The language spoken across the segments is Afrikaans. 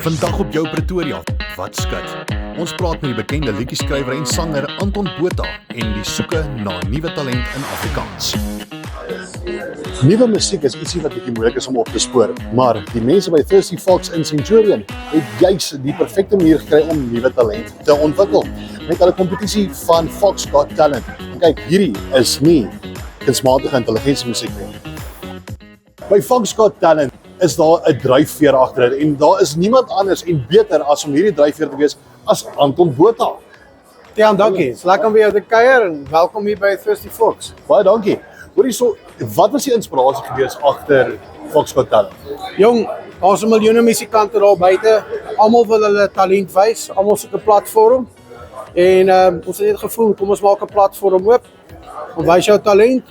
Vandag op jou Pretoria, wat skud? Ons praat met die bekende liedjie-skrywer en sanger Anton Botha en die soeke na nuwe talent in Afrikaans. Nuwe musiek is ietsie wat bietjie moeilik is om op te spoor, maar die mense by Thirsty Fox in Centurion het juis die perfekte manier gekry om nuwe talent te ontwikkel met hulle kompetisie van Fox Got Talent. En kyk, hierdie is nie kunsmatige intelligensie musiek nie. By Fox Got Talent is daar 'n dryfveer agter dit en daar is niemand anders en beter as om hierdie dryfveer te wees as Anton Botha. Ja, dankie. Dis lekker om weer te kuier en welkom hier by Thirsty Fox. Baie dankie. Hoorie so, wat was die inspirasie gewees agter Fox Got Talent? Jong, daar's 'n miljoene musikante daar buite. Almal wil hulle talent wys, almal soek 'n platform. En ons het net gevoel, kom ons maak 'n platform oop. Ons wys jou talent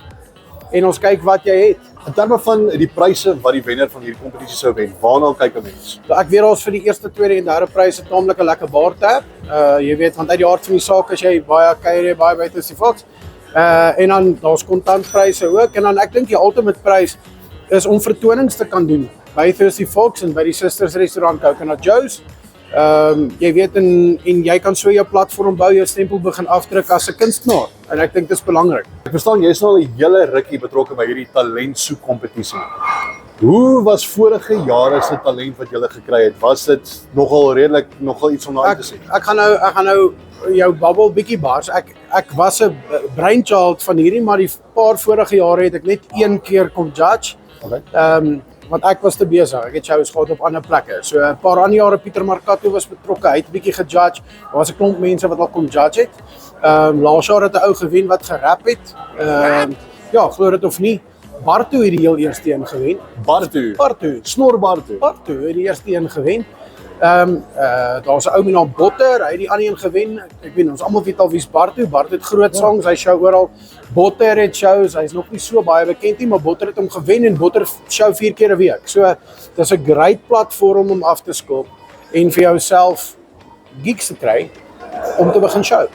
en ons kyk wat jy het. In terme van die pryse wat die wenner van hierdie kompetisie sou wen, waarna kyk 'n mens? Ek weet ons vir die eerste, tweede en derde pryse taamlik 'n lekker bar tab. Jy weet, want uit die hart van die saak as jy baie kuier, baie by Thirsty Fox. En dan daar's kontantpryse ook en dan ek dink die ultimate prys is om vertonings te kan doen by Thirsty Fox en by die Sisters restaurant Coconut Joe's. Jy weet en jy kan so jou platform bou, jou stempel begin afdruk as 'n kunstenaar en ek dink dit is belangrik. Ek verstaan jy is nou al 'n hele rukkie betrokke by hierdie talentsoek kompetisie. Hoe was vorige jare se talent wat jy gekry het? Was dit nogal iets om na uit te sien? Ek gaan nou jou bubble bietjie bars. Ek was 'n brainchild van hierdie, maar die paar vorige jare het ek net een keer kom judge. Okay. Want ek was te besig. Ek het shows gehad op ander plekke. So 'n paar ander jare Pieter Marcato was betrokke. Hy het 'n bietjie gejudge. Daar was 'n klomp mense wat al kom judge het. Laas jaar het 'n ou gewen wat gerap het. Ja, glo dit of nie. Bartu het die heel eerste een gewen. Bartu. Snor Bartu. Bartu het die eerste een gewen. Daar's 'n ou met naam Botter, hy het die ander een gewen. Ek weet ons almal weet al wie's Bartu. Bartu het groot songs, hy show oral. Botter het shows, hy's nog nie so baie bekend nie, maar Botter het hom gewen en Botter show 4 keer 'n week. So dis 'n great platform om af te skop en vir jouself gigs te kry om te begin show.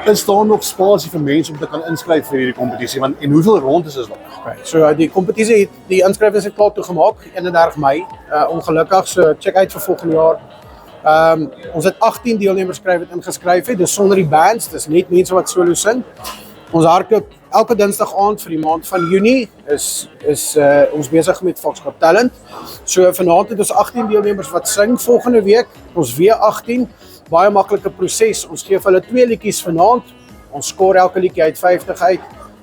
Is daar nog spasie vir mense om te kan inskryf vir hierdie kompetisie? Want en hoeveel rondes is daar? Okay, so die kompetisie het die inskrywings het klaar toegemaak 31 Mei. Ongelukkig, so check uit vir volgende jaar. Ons het 18 deelnemers wat ingeskryf het, dis sonder die bands, dis net mense wat solo sing. Ons hardloop elke Dinsdag aand vir die maand van Junie is ons besig met Fox Got Talent. So vanaand het ons 18 deelnemers wat sing, volgende week ons weer 18. Baie maklike proses. Ons gee vir hulle 2 liedjies vanaand. Ons skoor elke liedjie uit 50 uit.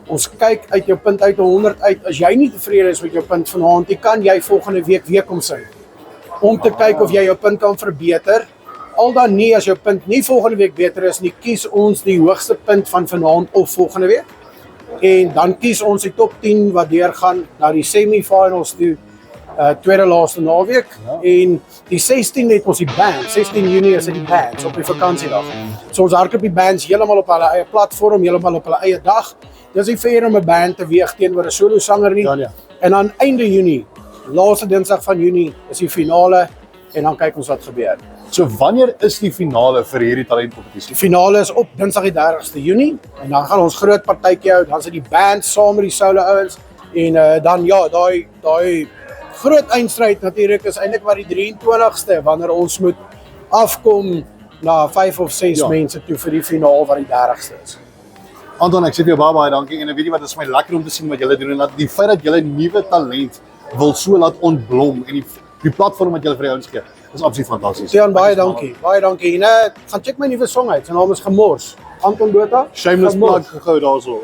Ons kyk uit jou punt uit 100 uit. As jy nie tevrede is met jou punt vanaand, kan jy volgende week weer kom sing. Om te kyk of jy jou punt kan verbeter. Al dan nie, as jou punt nie volgende week beter is nie, kies ons die hoogste punt van vanaand of volgende week. En dan kies ons die top 10 wat deurgaan na die semi-finals toe. Tweede laaste naweek. En die 16 het ons die band. 16 Junie is dit die bands op die vakansiedag. So ons hardloop die bands heeltemal op hulle eie platform, heeltemal op hulle eie dag. Dis nie fair om 'n band te weeg teenoor 'n solo sanger nie. Ja. En dan einde Junie, laaste Dinsdag van Junie is die finale en dan kyk ons wat gebeur. So wanneer is die finale vir hierdie talentkompetisie? Die finale is op Dinsdag die 30ste Junie en dan gaan ons groot partytjie hou. Dan is dit die band saam met die solo ouens en dan ja, daai groot eindstryd natuurlik is eintlik maar die 23ste wanneer ons moet afkom na 5 of 6 mense toe vir die finaal wat die 30ste is. Anton, ek sê vir jou baie dankie en weet jy wat, dit is my lekker om te sien wat julle doen en dat die feit dat julle nuwe talent wil so laat ontblom en die platform wat julle vir ouens gee, is absoluut fantasties. Tiaan, baie dankie. Baie dankie. En gaan check my nuwe song uit. Sy naam is Gemors. Anton Botha. Shameless plug gehou daarso.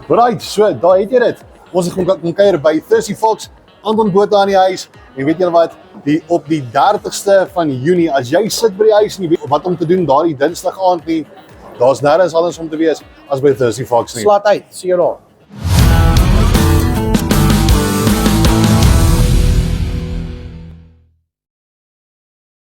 Right, so daar het jy dit. Ons het kom kuier by Thirsty Fox, Anton Botha in die huis. En weet julle wat? Op die 30ste van Junie, as jy sit by die huis en jy weet wat om te doen daardie Dinsdag aand nie, daar's nêrens anders om te wees as by Thirsty Fox nie. Slaat uit. Sien jou daar.